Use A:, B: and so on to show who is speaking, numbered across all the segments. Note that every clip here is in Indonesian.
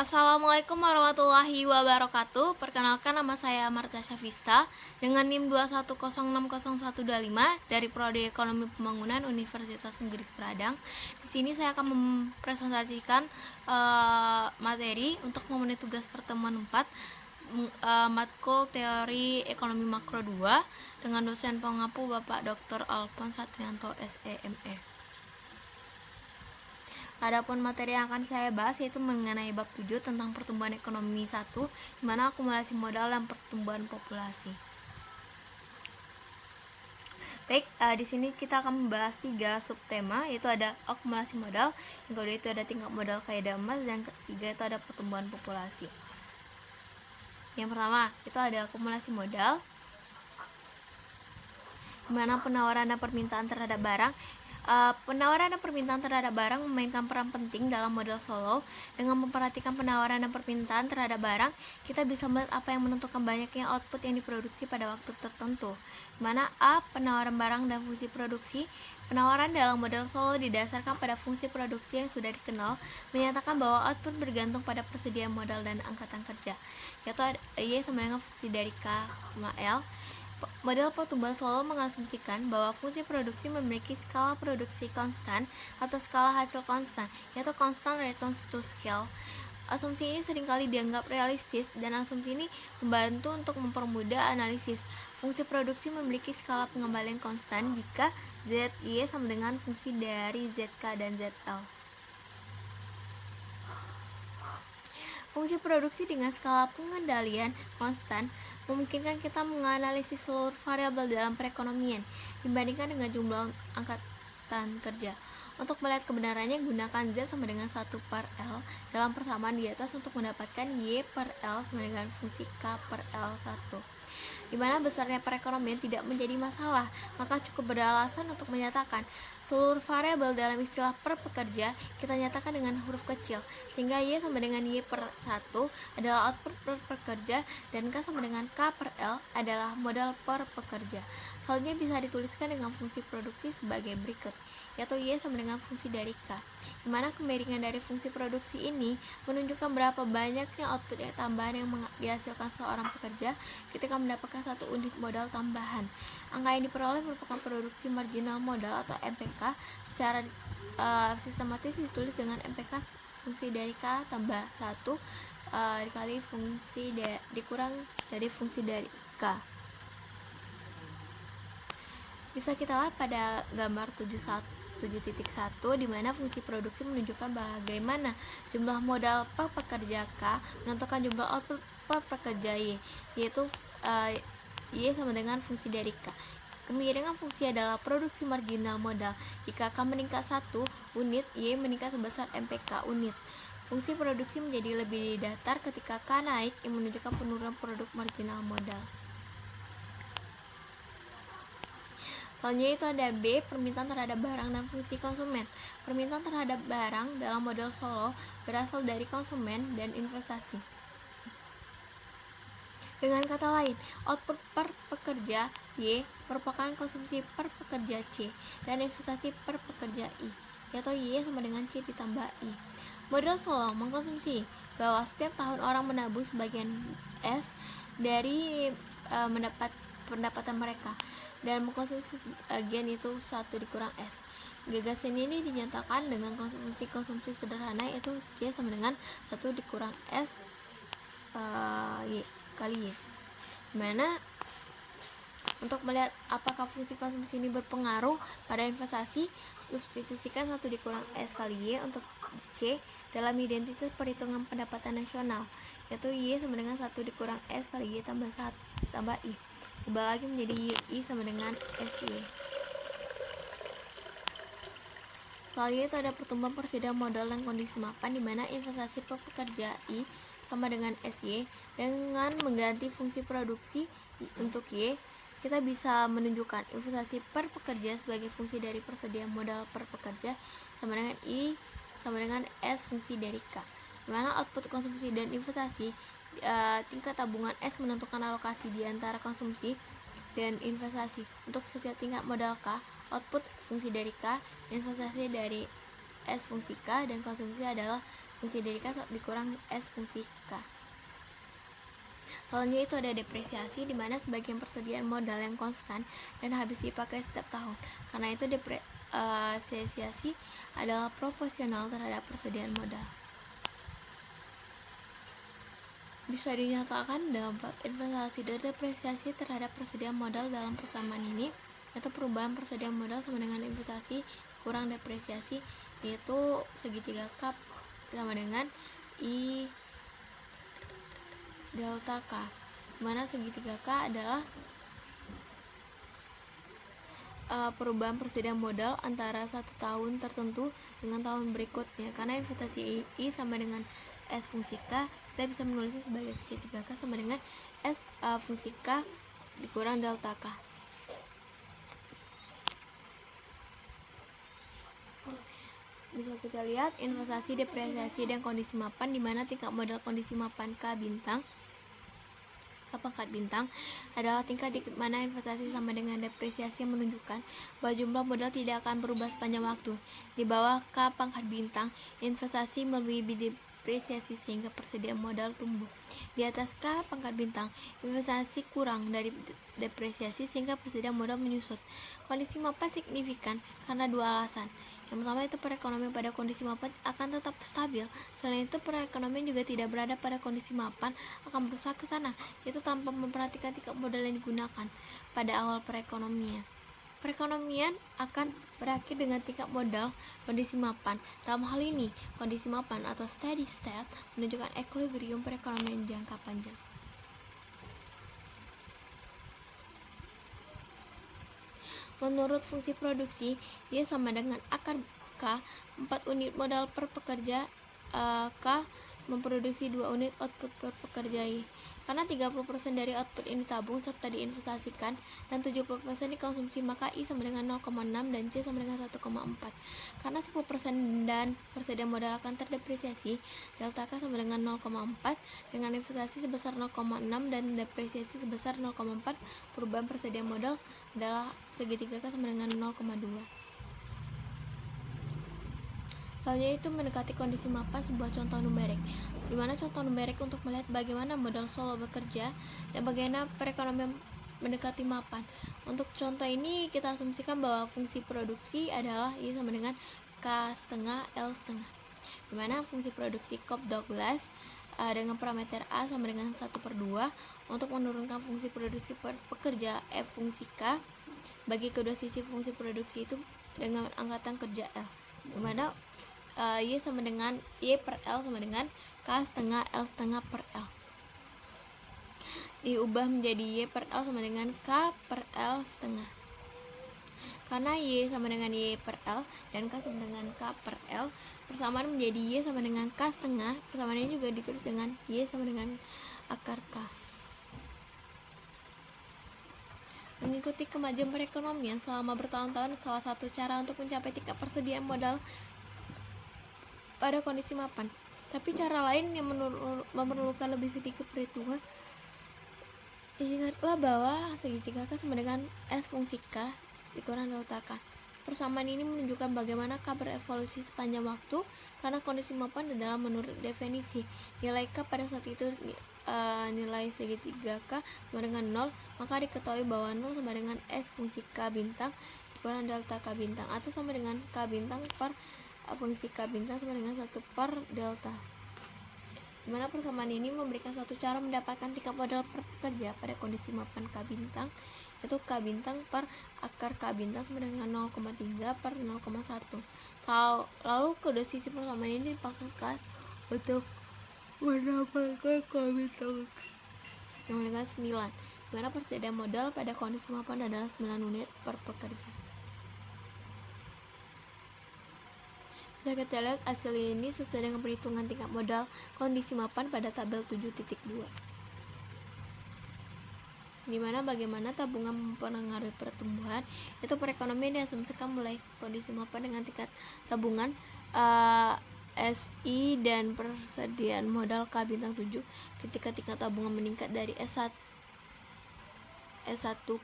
A: Assalamualaikum warahmatullahi wabarakatuh. Perkenalkan, nama saya Marta Syafista dengan NIM 210601125 dari Prodi Ekonomi Pembangunan Universitas Negeri Padang. Di sini saya akan mempresentasikan materi untuk memenuhi tugas pertemuan 4 matkul Teori Ekonomi Makro 2 dengan dosen pengampu Bapak Dr. Alphonse Satrianto SEME. Adapun materi yang akan saya bahas yaitu mengenai bab 7 tentang pertumbuhan ekonomi 1, di mana akumulasi modal dan pertumbuhan populasi. Baik, di sini kita akan membahas 3 subtema, yaitu ada akumulasi modal, yang kedua itu ada tingkat modal kaidah emas, dan ketiga itu ada pertumbuhan populasi. Yang pertama itu ada akumulasi modal, di mana penawaran dan permintaan terhadap barang. Penawaran dan permintaan terhadap barang memainkan peran penting dalam model Solow. Dengan memperhatikan penawaran dan permintaan terhadap barang, kita bisa melihat apa yang menentukan banyaknya output yang diproduksi pada waktu tertentu. Dimana A. Penawaran barang dan fungsi produksi. Penawaran dalam model Solow didasarkan pada fungsi produksi yang sudah dikenal, menyatakan bahwa output bergantung pada persediaan modal dan angkatan kerja, yaitu Y sama dengan fungsi dari K, L. Model pertumbuhan Solow mengasumsikan bahwa fungsi produksi memiliki skala produksi konstan atau skala hasil konstan, yaitu constant returns to scale. Asumsi ini seringkali dianggap realistis, dan asumsi ini membantu untuk mempermudah analisis. Fungsi produksi memiliki skala pengembalian konstan jika ZY sama dengan fungsi dari ZK dan ZL. Fungsi produksi dengan skala pengendalian konstan memungkinkan kita menganalisis seluruh variabel dalam perekonomian dibandingkan dengan jumlah angkatan kerja. Untuk melihat kebenarannya, gunakan Z sama dengan 1 per L dalam persamaan di atas untuk mendapatkan Y per L sama dengan fungsi K per L1. Di mana besarnya perekonomian tidak menjadi masalah, maka cukup beralasan untuk menyatakan seluruh variabel dalam istilah per pekerja kita nyatakan dengan huruf kecil, sehingga Y sama dengan Y per 1 adalah output per pekerja, dan K sama dengan K per L adalah modal per pekerja. Selanjutnya bisa dituliskan dengan fungsi produksi sebagai berikut, yaitu Y sama dengan fungsi dari K, di mana kemiringan dari fungsi produksi ini menunjukkan berapa banyaknya output tambahan yang dihasilkan seorang pekerja ketika mendapatkan 1 unit modal tambahan. Angka yang diperoleh merupakan produksi marginal modal atau MPK. Secara sistematis ditulis dengan MPK fungsi dari K tambah 1 dikali fungsi dikurang dari fungsi dari K. Bisa kita lihat pada gambar 7.1 di mana fungsi produksi menunjukkan bagaimana jumlah modal per pekerja K menentukan jumlah output per pekerja Y, yaitu Y sama dengan fungsi dari K. Kemiringan fungsi adalah produksi marginal modal. Jika K meningkat 1 unit, Y meningkat sebesar MPK unit. Fungsi produksi menjadi lebih datar ketika K naik, yang menunjukkan penurunan produk marginal modal. Selanjutnya itu ada B, permintaan terhadap barang dan fungsi konsumen. Permintaan terhadap barang dalam model Solow berasal dari konsumen dan investasi. Dengan kata lain, output per pekerja Y merupakan konsumsi per pekerja C dan investasi per pekerja I, yaitu Y sama dengan C ditambah I. Model Solow mengkonsumsi bahwa setiap tahun orang menabung sebagian S dari pendapatan mereka, dan mengkonsumsi sebagian itu 1 dikurang S. Gagasan ini dinyatakan dengan konsumsi sederhana, yaitu C sama dengan 1 dikurang S Y kali Y. Dimana untuk melihat apakah fungsi konsumsi ini berpengaruh pada investasi, substitusikan 1 dikurang S kali Y untuk C dalam identitas perhitungan pendapatan nasional, yaitu Y sama dengan 1 dikurang S kali Y tambah I. Ubah lagi menjadi Y sama dengan SY. Selanjutnya itu ada pertumbuhan persediaan modal dan kondisi mapan, di mana investasi per pekerja I sama dengan SY. Dengan mengganti fungsi produksi untuk Y, kita bisa menunjukkan investasi per pekerja sebagai fungsi dari persediaan modal per pekerja sama dengan I sama dengan S fungsi dari K, di mana output konsumsi dan investasi, tingkat tabungan S menentukan alokasi di antara konsumsi dan investasi. Untuk setiap tingkat modal K, output fungsi dari K, investasi dari S fungsi K, dan konsumsi adalah fungsi dari K dikurang S fungsi K. Selanjutnya itu ada depresiasi, di mana sebagian persediaan modal yang konstan dan habis dipakai setiap tahun. Karena itu depresiasi adalah proporsional terhadap persediaan modal. Bisa dinyatakan dampak investasi dan depresiasi terhadap persediaan modal dalam persamaan ini, atau perubahan persediaan modal sama dengan investasi kurang depresiasi, yaitu segitiga K sama dengan I delta K, mana segitiga K adalah perubahan persediaan modal antara satu tahun tertentu dengan tahun berikutnya. Karena investasi I sama dengan S fungsi K, kita bisa menulisnya sebagai segitiga K sama dengan S fungsi K dikurang delta K. Bisa kita lihat investasi, depresiasi, dan kondisi mapan, di mana tingkat modal kondisi mapan K pangkat bintang adalah tingkat di mana investasi sama dengan depresiasi, yang menunjukkan bahwa jumlah modal tidak akan berubah sepanjang waktu. Di bawah K pangkat bintang, investasi melebihi depresiasi sehingga persediaan modal tumbuh. Di atas K pangkat bintang, investasi kurang dari depresiasi sehingga persediaan modal menyusut. Kondisi mapan signifikan karena dua alasan. Yang pertama itu perekonomian pada kondisi mapan akan tetap stabil. Selain itu perekonomian juga tidak berada pada kondisi mapan, akan berusaha ke sana, yaitu tanpa memperhatikan tingkat modal yang digunakan pada awal perekonomian. Perekonomian akan berakhir dengan tingkat modal kondisi mapan. Dalam hal ini, kondisi mapan atau steady state menunjukkan equilibrium perekonomian jangka panjang. Menurut fungsi produksi, Y sama dengan akar K, 4 unit modal per pekerja, K memproduksi 2 unit output per pekerja Y. Karena 30% dari output ini ditabung serta diinvestasikan dan 70% dikonsumsi, maka I sama dengan 0,6 dan C sama dengan 1,4. Karena 10% dan persediaan modal akan terdepresiasi, delta K sama dengan 0,4 dengan investasi sebesar 0,6 dan depresiasi sebesar 0,4. Perubahan persediaan modal adalah segitiga K sama dengan 0,2. Selanjutnya itu mendekati kondisi mapan, sebuah contoh numerik, di mana contoh numerik untuk melihat bagaimana modal selalu bekerja dan bagaimana perekonomian mendekati mapan. Untuk contoh ini kita asumsikan bahwa fungsi produksi adalah Y sama dengan K setengah L setengah, di mana fungsi produksi Cobb-Douglas dengan parameter A sama dengan 1/2 untuk menurunkan fungsi produksi per pekerja F fungsi K bagi kedua sisi fungsi produksi itu dengan angkatan kerja L, di mana Y sama dengan Y per L sama dengan K setengah L setengah per L, diubah menjadi Y per L sama dengan K per L setengah. Karena Y sama dengan Y per L dan K sama dengan K per L, persamaan menjadi Y sama dengan K setengah. Persamaan ini juga ditulis dengan Y sama dengan akar K. Mengikuti kemajuan perekonomian selama bertahun-tahun salah satu cara untuk mencapai tingkat persediaan modal pada kondisi mapan. Tapi cara lain yang memerlukan lebih sedikit perhitungan. Ingatlah bahwa segitiga K sama dengan S fungsi K dikurang delta K. Persamaan ini menunjukkan bagaimana K berevolusi sepanjang waktu, karena kondisi mapan adalah menurut definisi. Nilai K pada saat itu nilai segitiga K sama dengan 0, maka diketahui bahwa 0 sama dengan S fungsi K bintang dikurang delta K bintang, atau sama dengan K bintang per fungsi K bintang sama dengan 1 per delta. Dimana persamaan ini memberikan suatu cara mendapatkan tingkat modal per pekerja pada kondisi mapan K bintang, yaitu K bintang per akar K bintang sama dengan 0,3 per 0,1. Lalu kedua sisi persamaan ini dipakaikan untuk mendapatkan K bintang yang dengan 9, dimana persediaan modal pada kondisi mapan adalah 9 unit per pekerja. Bisa kita lihat hasil ini sesuai dengan perhitungan tingkat modal kondisi mapan pada tabel 7.2, dimana bagaimana tabungan mempengaruhi pertumbuhan, yaitu perekonomian diasumsikan mulai kondisi mapan dengan tingkat tabungan SI dan persediaan modal K bintang 7 ketika tingkat tabungan meningkat dari S1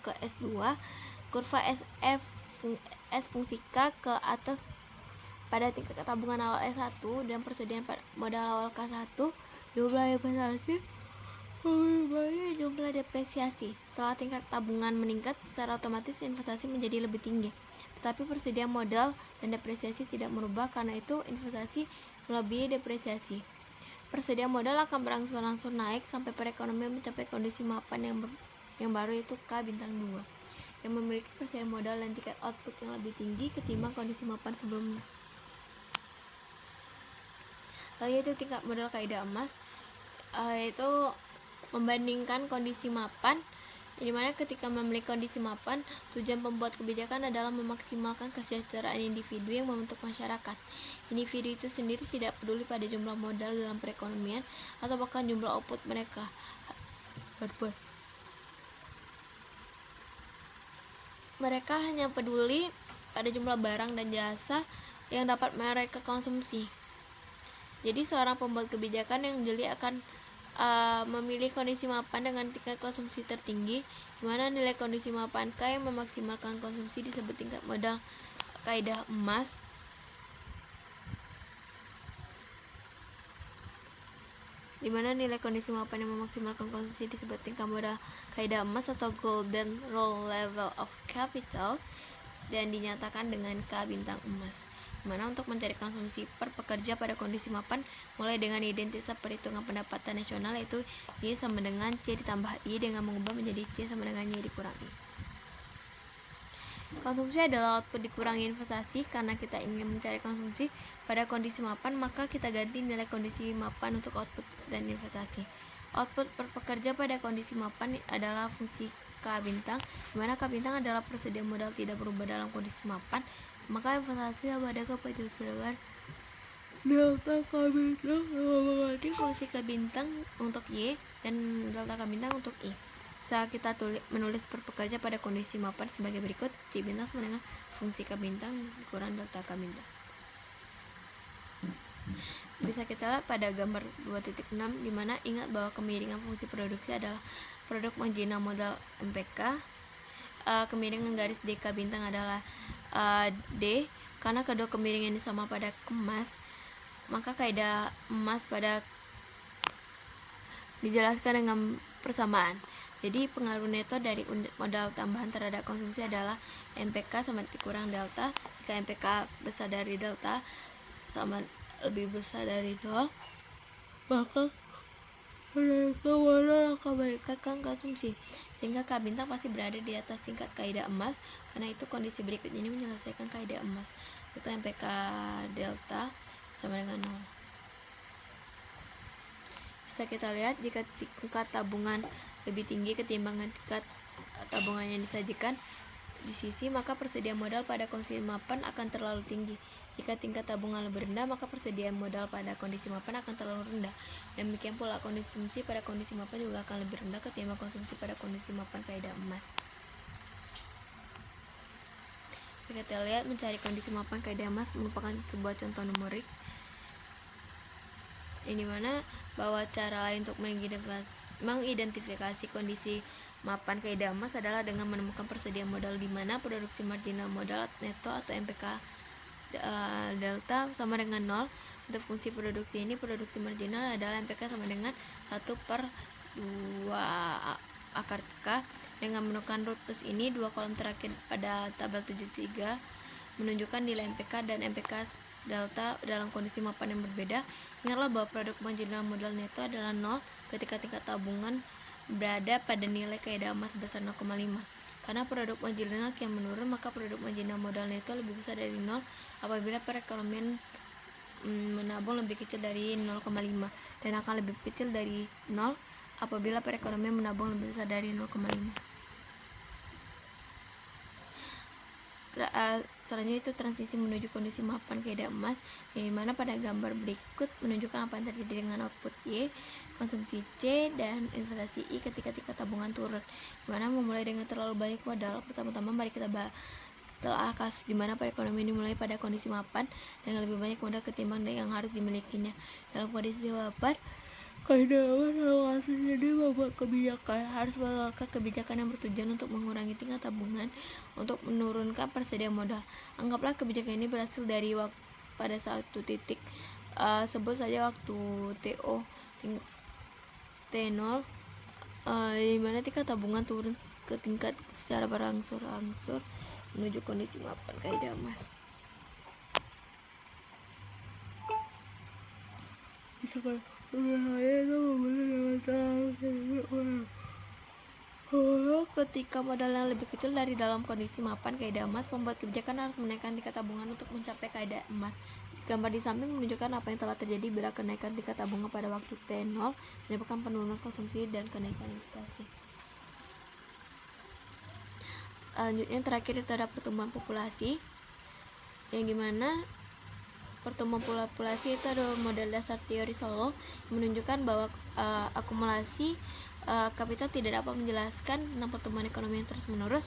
A: ke S2, kurva S fungsi K ke atas pada tingkat tabungan awal S1 dan persediaan modal awal K1, jumlah investasi mengimbangi jumlah depresiasi. Setelah tingkat tabungan meningkat, secara otomatis investasi menjadi lebih tinggi. Tetapi persediaan modal dan depresiasi tidak merubah, karena itu investasi melebihi depresiasi. Persediaan modal akan berangsur-angsur naik sampai perekonomian mencapai kondisi mapan yang baru, yaitu K bintang 2, yang memiliki persediaan modal dan tingkat output yang lebih tinggi ketimbang kondisi mapan sebelumnya. Selanjutnya itu tingkat modal kaidah emas, yaitu membandingkan kondisi mapan, di mana ketika memiliki kondisi mapan, tujuan pembuat kebijakan adalah memaksimalkan kesejahteraan individu yang membentuk masyarakat. Individu itu sendiri tidak peduli pada jumlah modal dalam perekonomian atau bahkan jumlah output mereka. Mereka hanya peduli pada jumlah barang dan jasa yang dapat mereka konsumsi. Jadi seorang pembuat kebijakan yang jeli akan memilih kondisi mapan dengan tingkat konsumsi tertinggi, di mana nilai kondisi mapan K yang memaksimalkan konsumsi disebut tingkat modal kaidah emas. Di mana nilai kondisi mapan yang memaksimalkan konsumsi disebut tingkat modal kaidah emas atau golden rule level of capital, dan dinyatakan dengan K bintang emas. Dimana untuk mencari konsumsi per pekerja pada kondisi mapan, mulai dengan identitas perhitungan pendapatan nasional, yaitu Y sama dengan C ditambah I dengan mengubah menjadi C sama dengan Y dikurang I. Konsumsi adalah output dikurangi investasi. Karena kita ingin mencari konsumsi pada kondisi mapan, maka kita ganti nilai kondisi mapan untuk output dan investasi. Output per pekerja pada kondisi mapan adalah fungsi K bintang, dimana K bintang adalah persediaan modal tidak berubah dalam kondisi mapan, maka investasi sama dengan penyesuaian delta K bintang mengganti fungsi K bintang untuk Y dan delta K bintang untuk I. Bisa kita menulis per pekerja pada kondisi mapan sebagai berikut: C bintang sama dengan fungsi K bintang kurang delta K bintang. Bisa kita lihat pada gambar 2.6, di mana ingat bahwa kemiringan fungsi produksi adalah produk marginal modal MPK. Kemiringan garis DK bintang adalah D. Karena kedua kemiringan ini sama pada emas, maka kaidah emas pada dijelaskan dengan persamaan. Jadi pengaruh neto dari modal tambahan terhadap konsumsi adalah MPK sama dikurang delta. Jika MPK besar dari delta sama lebih besar dari 0, maka mereka modal akan meningkatkan konsumsi, sehingga K bintang pasti berada di atas tingkat kaidah emas. Karena itu kondisi berikut ini menyelesaikan kaidah emas, yaitu MPK delta sama dengan 0. Bisa kita lihat jika tingkat tabungan lebih tinggi ketimbang tingkat tabungan yang disajikan di sisi, maka persediaan modal pada kondisi mapan akan terlalu tinggi. Jika tingkat tabungan lebih rendah, maka persediaan modal pada kondisi mapan akan terlalu rendah. Demikian pula konsumsi pada kondisi mapan juga akan lebih rendah ketimbang konsumsi pada kondisi mapan kaidah emas. Jika kita lihat, mencari kondisi mapan kaidah emas merupakan sebuah contoh numerik, ini mana bahwa cara lain untuk mengidentifikasi kondisi mapan kaidah emas adalah dengan menemukan persediaan modal di mana produksi marginal modal neto atau MPK delta sama dengan 0. Untuk fungsi produksi ini, produksi marginal adalah MPK sama dengan 1/2 akar K. Dengan menemukan rumus ini, dua kolom terakhir pada tabel 73 menunjukkan nilai MPK dan MPK delta dalam kondisi mapan yang berbeda. Ingatlah bahwa produk marginal modal neto adalah 0 ketika tingkat tabungan berada pada nilai kaidah emas sebesar 0,5. Karena produk marginal yang menurun, maka produk marginal modal neto lebih besar dari 0 apabila perekonomian menabung lebih kecil dari 0,5 dan akan lebih kecil dari 0 apabila perekonomian menabung lebih besar dari 0,5. Selanjutnya itu transisi menuju kondisi mapan kaidah emas, yang dimana pada gambar berikut menunjukkan apa yang terjadi dengan output Y, konsumsi C, dan investasi I ketika tingkat tabungan turun. Dimana memulai dengan terlalu banyak modal. Pertama-tama mari kita telah kasus dimana perekonomian dimulai pada kondisi mapan dengan lebih banyak modal ketimbang yang harus dimilikinya. Dalam kondisi mapan kaidah emas alokasi ini membuat kebijakan harus melakukan kebijakan yang bertujuan untuk mengurangi tingkat tabungan untuk menurunkan persediaan modal. Anggaplah kebijakan ini berasal dari pada satu titik. Sebut saja waktu TO T0, di mana tingkat tabungan turun ke tingkat secara berangsur-angsur menuju kondisi mapan kaidah emas. Ketika modal yang lebih kecil dari dalam kondisi mapan kaidah emas, pembuat kebijakan harus menaikkan tingkat tabungan untuk mencapai kaidah emas. Gambar di samping menunjukkan apa yang telah terjadi bila kenaikan tingkat tabungan pada waktu T0 menyebabkan penurunan konsumsi dan kenaikan inflasi. Selanjutnya terakhir itu ada pertumbuhan populasi, yang dimana pertumbuhan populasi itu ada model dasar teori Solow yang menunjukkan bahwa akumulasi kapital tidak dapat menjelaskan tentang pertumbuhan ekonomi yang terus menerus.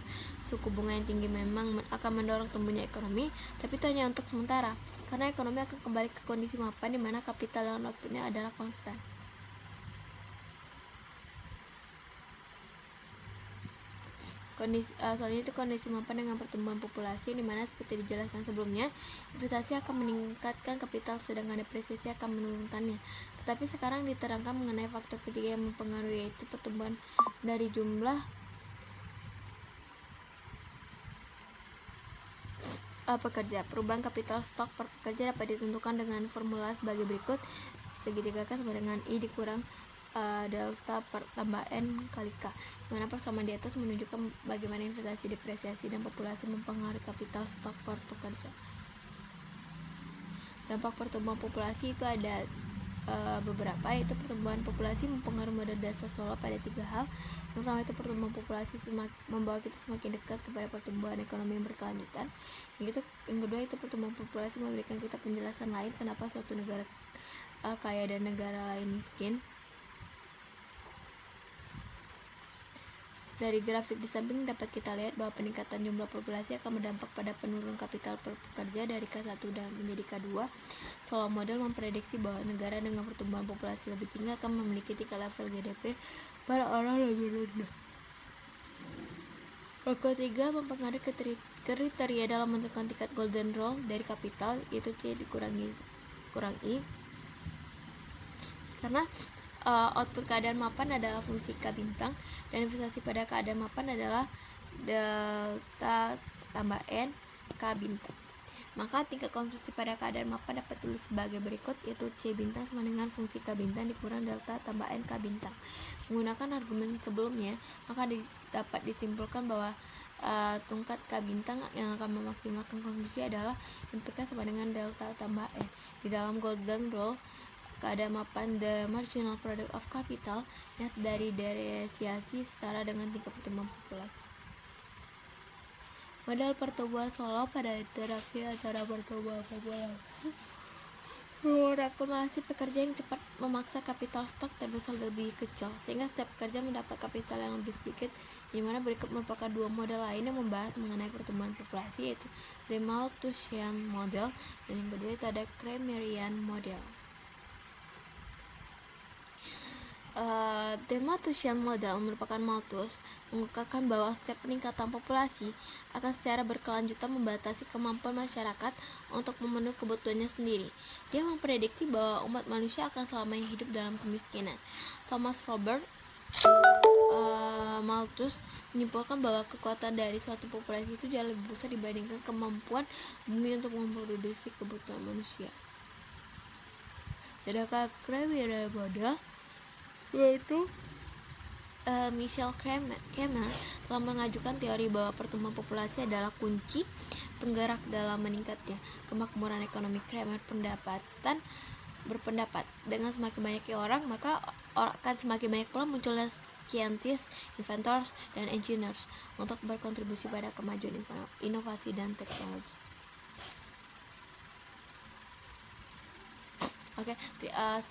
A: Suku bunga yang tinggi memang akan mendorong tumbuhnya ekonomi, tapi itu hanya untuk sementara, karena ekonomi akan kembali ke kondisi mapan di mana kapital dan outputnya adalah konstan. Selanjutnya itu kondisi mapan dengan pertumbuhan populasi, di mana seperti dijelaskan sebelumnya, investasi akan meningkatkan kapital sedangkan depresiasi akan menurunkannya. Tetapi sekarang diterangkan mengenai faktor ketiga yang mempengaruhi, yaitu pertumbuhan dari jumlah pekerja. Perubahan kapital stok per pekerja dapat ditentukan dengan formula sebagai berikut: segitiga K sama dengan I dikurang delta per tambah N kali K, dimana persamaan di atas menunjukkan bagaimana investasi, depresiasi, dan populasi mempengaruhi kapital stok per pekerja. Dampak pertumbuhan populasi itu ada beberapa, yaitu pertumbuhan populasi mempengaruhi model dasar Solow pada 3 hal. Yang pertama itu pertumbuhan populasi membawa kita semakin dekat kepada pertumbuhan ekonomi yang berkelanjutan. Yang kedua itu pertumbuhan populasi memberikan kita penjelasan lain kenapa suatu negara kaya dan negara lain miskin. Dari grafik di samping dapat kita lihat bahwa peningkatan jumlah populasi akan berdampak pada penurunan kapital per pekerja dari K1 dan menjadi K2. Solow model memprediksi bahwa negara dengan pertumbuhan populasi lebih tinggi akan memiliki tingkat level GDP pada orang lebih rendah. Ketiga, mempengaruhi kriteria dalam menentukan tingkat golden rule dari kapital, yaitu C dikurangi I, karena output keadaan mapan adalah fungsi K bintang, dan investasi pada keadaan mapan adalah delta tambah N K bintang. Maka tingkat konsumsi pada keadaan mapan dapat tulis sebagai berikut, yaitu C bintang sama dengan fungsi K bintang dikurang delta tambah N K bintang. Menggunakan argumen sebelumnya, maka dapat disimpulkan bahwa tungkat K bintang yang akan memaksimalkan konsumsi adalah MPK sama dengan delta tambah N. Di dalam golden rule keadaan mapan, the marginal product of capital net dari depresiasi setara dengan tingkat pertumbuhan populasi. Model pertumbuhan Solow pada interaksi antara pertumbuhan populasi dan akumulasi pekerja yang cepat memaksa kapital stok terbesar lebih kecil, sehingga setiap pekerja mendapat kapital yang lebih sedikit. Di mana berikut merupakan dua model lain yang membahas mengenai pertumbuhan populasi, yaitu the Malthusian model dan yang kedua itu ada Kramerian model. The Malthusian model merupakan Malthus mengungkapkan bahwa setiap peningkatan populasi akan secara berkelanjutan membatasi kemampuan masyarakat untuk memenuhi kebutuhannya sendiri. Dia memprediksi bahwa umat manusia akan selamanya hidup dalam kemiskinan. Thomas Robert Malthus menyimpulkan bahwa kekuatan dari suatu populasi itu jauh lebih besar dibandingkan kemampuan bumi untuk memproduksi kebutuhan manusia. Sedangkan Kramerian model, yaitu Michael Kramer telah mengajukan teori bahwa pertumbuhan populasi adalah kunci penggerak dalam meningkatnya kemakmuran ekonomi. Kramer berpendapat dengan semakin banyaknya orang, maka akan semakin banyak pula munculnya scientists, inventors, dan engineers untuk berkontribusi pada kemajuan inovasi dan teknologi. Oke,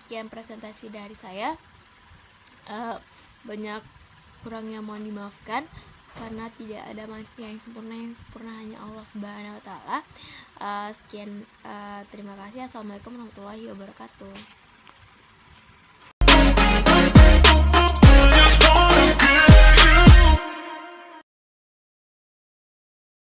A: sekian presentasi dari saya. Banyak kurangnya mohon dimaafkan, karena tidak ada manusia yang sempurna hanya Allah Subhanahu wa taala. Sekian, terima kasih. Assalamualaikum warahmatullahi wabarakatuh.